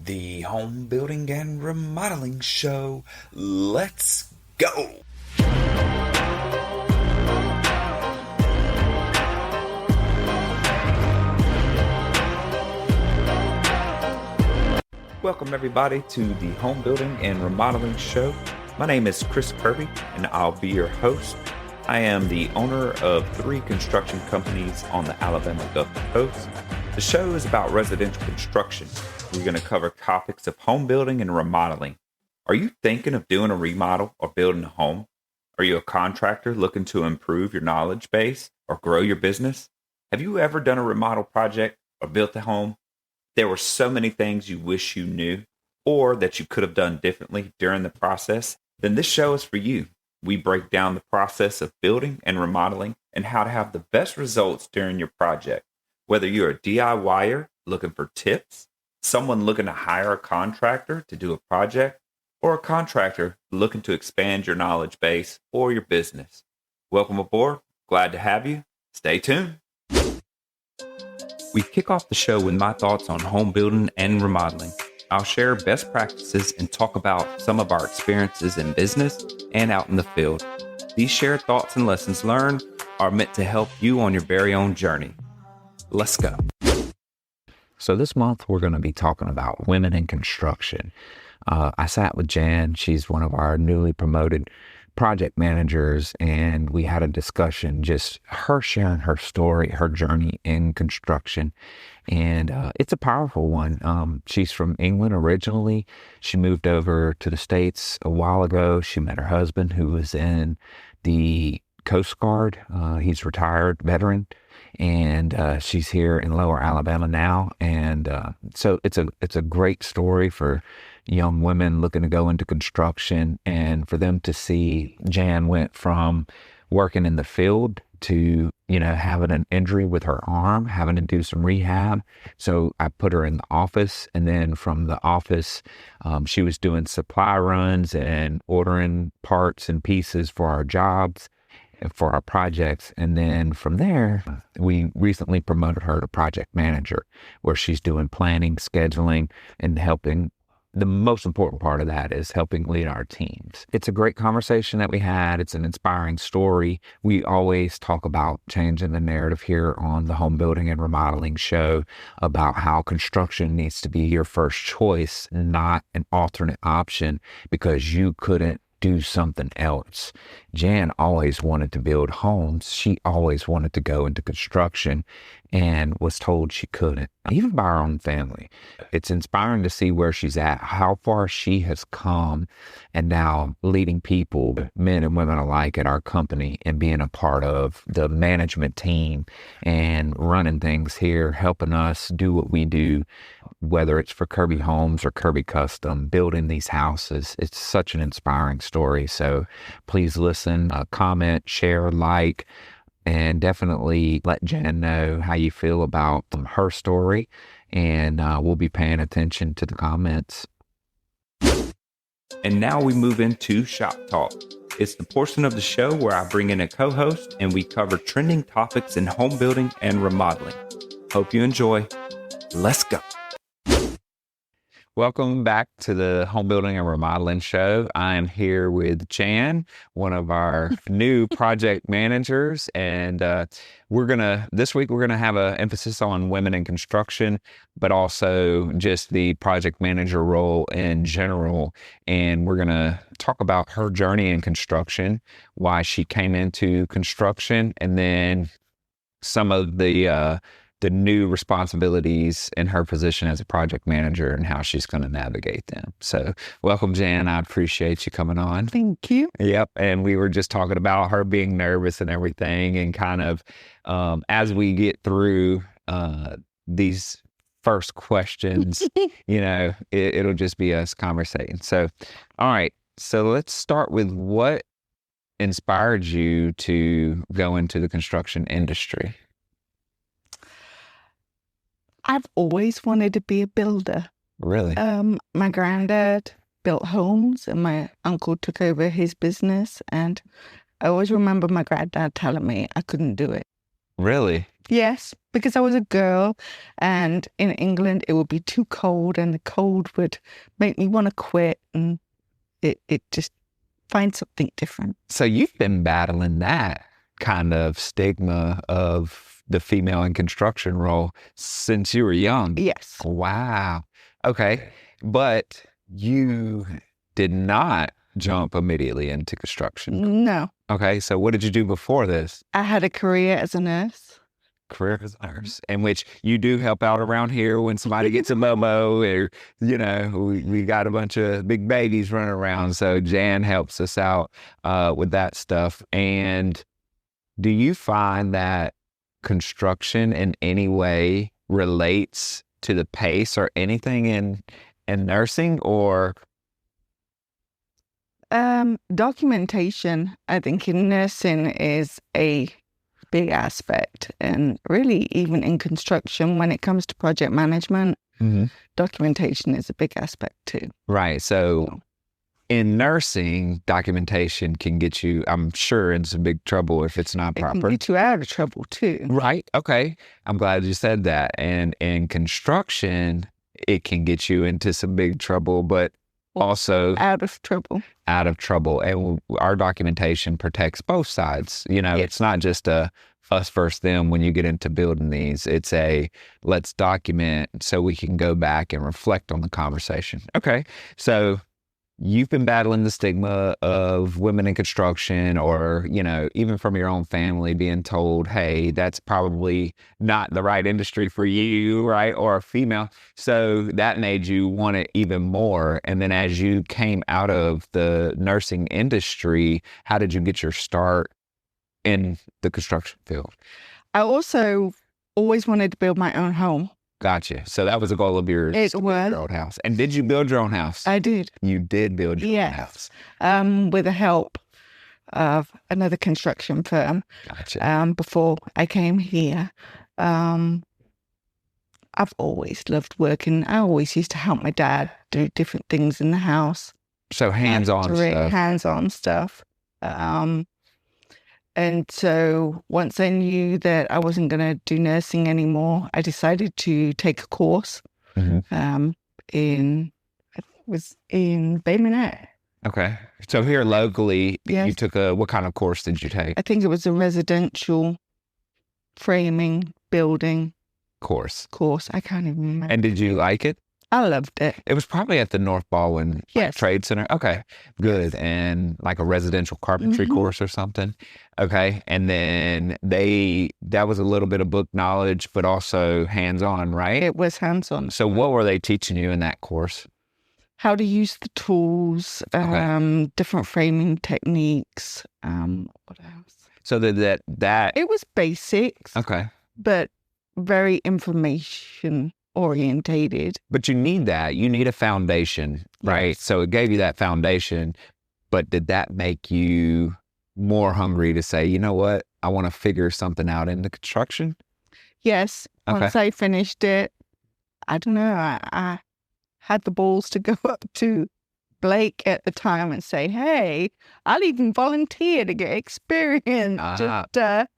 The Home Building and Remodeling Show. Let's go! Welcome everybody to the Home Building and Remodeling Show. My name is Chris Kirby and I'll be your host. I am the owner of 3 construction companies on the Alabama Gulf Coast. The show is about residential construction. We're going to cover topics of home building and remodeling. Are you thinking of doing a remodel or building a home? Are you a contractor looking to improve your knowledge base or grow your business? Have you ever done a remodel project or built a home? There were so many things you wish you knew or that you could have done differently during the process. Then this show is for you. We break down the process of building and remodeling and how to have the best results during your project. Whether you're a DIYer looking for tips, someone looking to hire a contractor to do a project, or a contractor looking to expand your knowledge base or your business. Welcome aboard. Glad to have you. Stay tuned. We kick off the show with my thoughts on home building and remodeling. I'll share best practices and talk about some of our experiences in business and out in the field. These shared thoughts and lessons learned are meant to help you on your very own journey. Let's go. So this month we're going to be talking about women in construction. I sat with Jan. She's one of our newly promoted project managers, and we had a discussion, just her sharing her story, her journey in construction. And it's a powerful one. She's from England originally. She moved over to the States a while ago. She met her husband, who was in the Coast Guard. He's retired veteran. And she's here in Lower Alabama now. And so it's a great story for young women looking to go into construction, and for them to see Jan went from working in the field to, having an injury with her arm, having to do some rehab. So I put her in the office, and then from the office, she was doing supply runs and ordering parts and pieces for our jobs, for our projects. And then from there, we recently promoted her to project manager, where she's doing planning, scheduling, and helping. The most important part of that is helping lead our teams. It's a great conversation that we had. It's an inspiring story. We always talk about changing the narrative here on the Home Building and Remodeling Show about how construction needs to be your first choice, not an alternate option because you couldn't do something else. Jan always wanted to build homes. She always wanted to go into construction and was told she couldn't, even by her own family. It's inspiring to see where she's at, how far she has come, and now leading people, men and women alike, at our company and being a part of the management team and running things here, helping us do what we do, whether it's for Kirby Homes or Kirby Custom, building these houses. It's such an inspiring story. So please listen, comment, share, like, and definitely let Jan know how you feel about her story. And we'll be paying attention to the comments. And now we move into Shop Talk. It's the portion of the show where I bring in a co-host and we cover trending topics in home building and remodeling. Hope you enjoy. Let's go. Welcome back to the Home Building and Remodeling Show. I am here with Jan, one of our new project managers. And this week we're going to have an emphasis on women in construction, but also just the project manager role in general. And we're going to talk about her journey in construction, why she came into construction, and then some of the new responsibilities in her position as a project manager and how she's going to navigate them. So welcome, Jan. I appreciate you coming on. Thank you. Yep. And we were just talking about her being nervous and everything, and kind of as we get through these first questions, it'll just be us conversating. So, all right. So let's start with what inspired you to go into the construction industry? I've always wanted to be a builder. Really? My granddad built homes and my uncle took over his business. And I always remember my granddad telling me I couldn't do it. Really? Yes, because I was a girl, and in England it would be too cold, and the cold would make me want to quit, and it just find something different. So you've been battling that kind of stigma of the female in construction role since you were young. Yes. Wow. Okay. But you did not jump immediately into construction. No, Okay. So what did you do before this? I had a career as a nurse. Career as a nurse, in which you do help out around here when somebody gets a Momo, or, we got a bunch of big babies running around. So Jan helps us out with that stuff. And do you find that construction in any way relates to the pace or anything in nursing, or? Documentation, I think, in nursing is a big aspect, and really even in construction when it comes to project management, documentation is a big aspect too. Right. So in nursing, documentation can get you, I'm sure, in some big trouble if it's not It proper. can get you out of trouble too. Right. Okay. I'm glad you said that. And in construction, it can get you into some big trouble, but also out of trouble. And our documentation protects both sides. It's not just a us versus them when you get into building these. It's a let's document so we can go back and reflect on the conversation. Okay. So you've been battling the stigma of women in construction, or, even from your own family being told, hey, that's probably not the right industry for you, right? Or a female. So that made you want it even more. And then as you came out of the nursing industry, how did you get your start in the construction field? I also always wanted to build my own home. Gotcha. So that was a goal of yours. It to was. build your own house. And did you build your own house? I did. You did build your own house. With the help of another construction firm. Gotcha. Before I came here. I've always loved working. I always used to help my dad do different things in the house. So hands-on stuff. Hands-on stuff. And so once I knew that I wasn't going to do nursing anymore, I decided to take a course in Bay Minette. Okay. So here locally, Yes. you took what kind of course did you take? I think it was a residential framing building Course. I can't even remember. And did you like it? I loved it. It was probably at the North Baldwin Yes. Trade Center. Okay, good. And like a residential carpentry course or something. Okay. And then that was a little bit of book knowledge, but also hands-on, right? It was hands-on. So what were they teaching you in that course? How to use the tools, different framing techniques. What else? So that It was basics, okay. but very information orientated. But you need that. You need a foundation, right? Yes. So it gave you that foundation, but did that make you more hungry to say, you know what, I want to figure something out in the construction? Yes. Okay. Once I finished it, I don't know, I had the balls to go up to Blake at the time and say, hey, I'll even volunteer to get experience. Just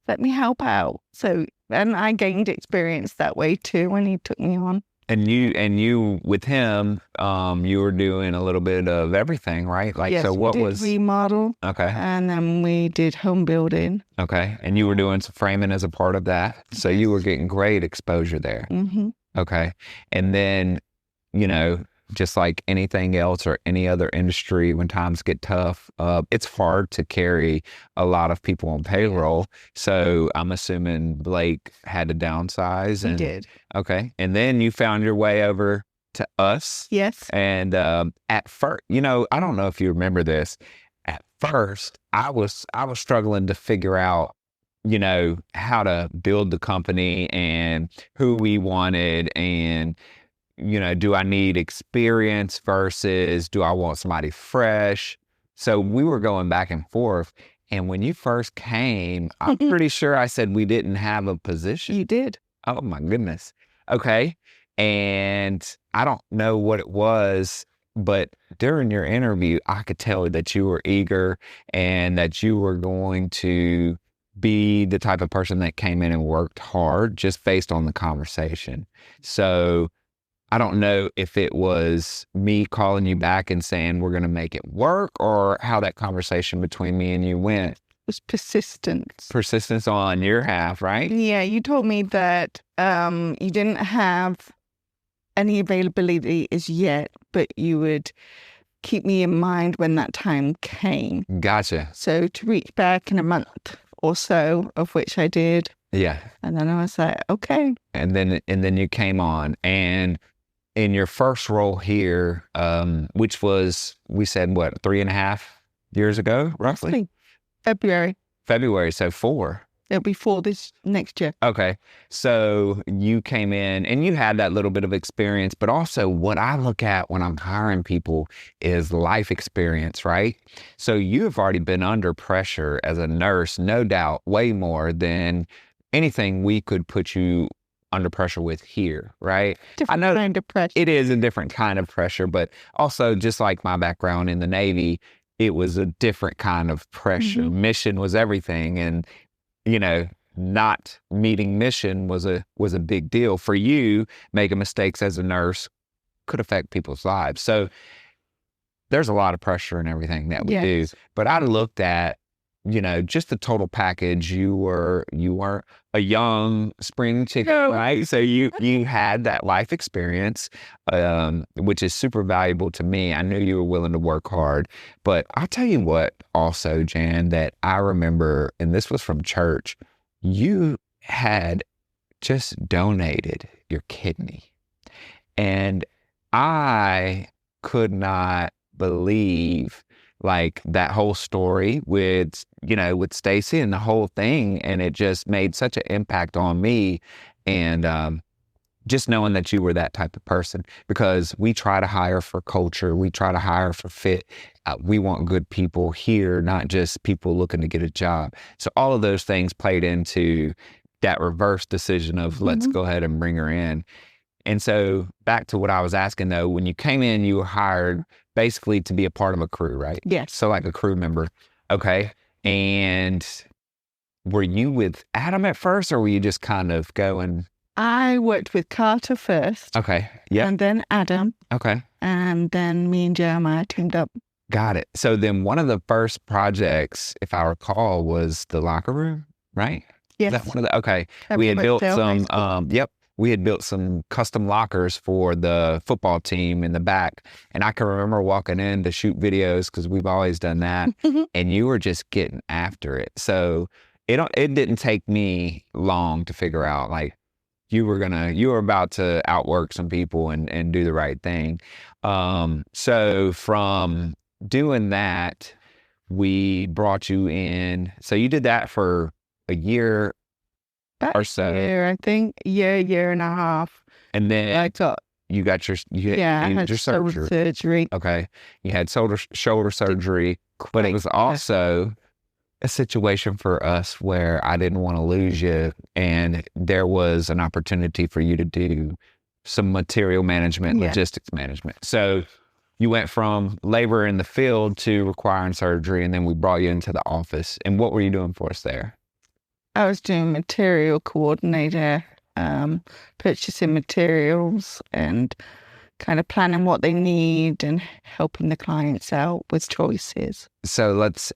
let me help out. So, and I gained experience that way too when he took me on. And you with him, you were doing a little bit of everything, right? Like, Yes, so what we did was remodel, okay? and then we did home building. Okay, and you were doing some framing as a part of that, so you were getting great exposure there. Mm-hmm. Okay, and then just like anything else or any other industry, when times get tough, it's hard to carry a lot of people on payroll. So I'm assuming Blake had to downsize. He did. Okay. And then you found your way over to us. Yes. And at first, I don't know if you remember this. At first, I was struggling to figure out, how to build the company and who we wanted, and do I need experience versus do I want somebody fresh? So we were going back and forth. And when you first came, I'm pretty sure I said we didn't have a position. You did. Oh my goodness. Okay. And I don't know what it was, but during your interview, I could tell that you were eager and that you were going to be the type of person that came in and worked hard just based on the conversation. So I don't know if it was me calling you back and saying we're going to make it work, or how that conversation between me and you went. It was persistence. Persistence on your half, right? Yeah, you told me that you didn't have any availability as yet, but you would keep me in mind when that time came. Gotcha. So to reach back in a month or so, of which I did. Yeah. And then I was like, okay. And then you came on, and in your first role here, which was, we said, what, 3.5 years ago, roughly? February. So 4. It'll be 4 this next year. Okay. So you came in and you had that little bit of experience, but also what I look at when I'm hiring people is life experience, right? So you have already been under pressure as a nurse, no doubt, way more than anything we could put you under pressure with here, right? Different I know kind of pressure. it is a different kind of pressure, but also just like my background in the Navy, it was a different kind of pressure. Mhm. Mission was everything, and not meeting mission was a big deal. For you, making mistakes as a nurse could affect people's lives. So there's a lot of pressure in everything that we do. But I looked at, just the total package. You were a young spring chicken, right? So you had that life experience, which is super valuable to me. I knew you were willing to work hard. But I'll tell you what also, Jan, that I remember, and this was from church, you had just donated your kidney. And I could not believe that whole story with Stacy and the whole thing. And it just made such an impact on me. And just knowing that you were that type of person, because we try to hire for culture. We try to hire for fit. We want good people here, not just people looking to get a job. So all of those things played into that reverse decision of let's go ahead and bring her in. And so back to what I was asking though, when you came in, you were hired basically to be a part of a crew, right? Yes. So like a crew member. Okay. And were you with Adam at first, or were you just kind of going? I worked with Carter first. Okay. Yeah. And then Adam. Okay. And then me and Jeremiah teamed up. Got it. So then one of the first projects, if I recall, was the locker room, right? Yes. Is that one of the, okay. We had built some, we had built some custom lockers for the football team in the back. And I can remember walking in to shoot videos, because we've always done that. And you were just getting after it. So it didn't take me long to figure out, you were about to outwork some people and do the right thing. So from doing that, we brought you in. So you did that for a year or so. I think year and a half. And then I thought you got your I had your shoulder surgery. Okay. You had shoulder surgery, but it was also a situation for us where I didn't want to lose you, and there was an opportunity for you to do some material management, logistics management. So you went from labor in the field to requiring surgery, and then we brought you into the office. And what were you doing for us there? I was doing material coordinator, purchasing materials and kind of planning what they need and helping the clients out with choices. So that's,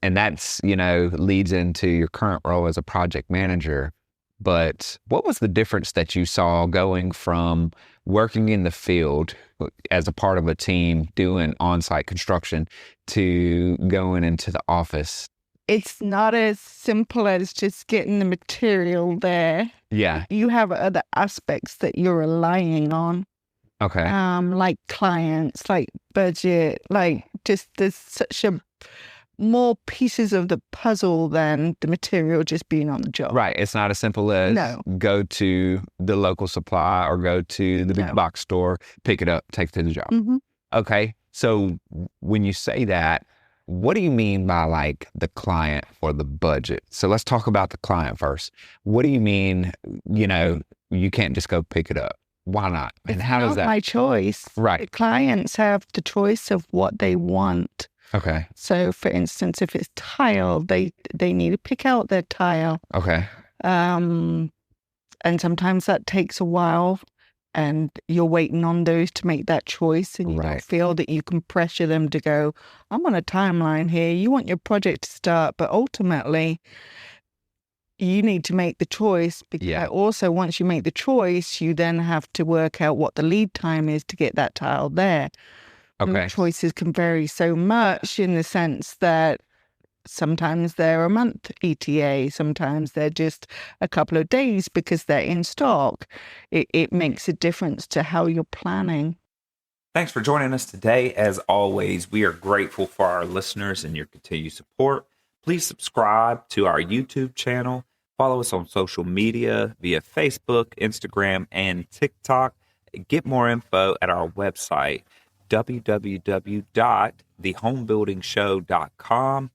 leads into your current role as a project manager. But what was the difference that you saw going from working in the field as a part of a team doing on-site construction to going into the office? It's not as simple as just getting the material there. Yeah. You have other aspects that you're relying on. Okay. Like clients, like budget, just there's such more pieces of the puzzle than the material just being on the job. Right. It's not as simple as go to the local supply or go to the big box store, pick it up, take it to the job. Mm-hmm. Okay. So when you say that, what do you mean by the client or the budget? So let's talk about the client first. What do you mean, you can't just go pick it up? Why not? And how does that? My choice. Right. The clients have the choice of what they want. Okay. So, for instance, if it's tile, they need to pick out their tile. Okay. And sometimes that takes a while, and you're waiting on those to make that choice, and you don't Right. feel that you can pressure them to go, I'm on a timeline here. You want your project to start, but ultimately you need to make the choice, because Yeah. also once you make the choice, you then have to work out what the lead time is to get that tile there. And the Okay. choices can vary so much, in the sense that sometimes they're a month ETA, sometimes they're just a couple of days because they're in stock. It makes a difference to how you're planning. Thanks for joining us today. As always, we are grateful for our listeners and your continued support. Please subscribe to our YouTube channel. Follow us on social media via Facebook, Instagram, and TikTok. Get more info at our website, www.thehomebuildingshow.com.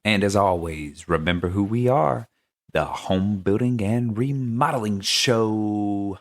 And as always, remember who we are, the Home Building and Remodeling Show.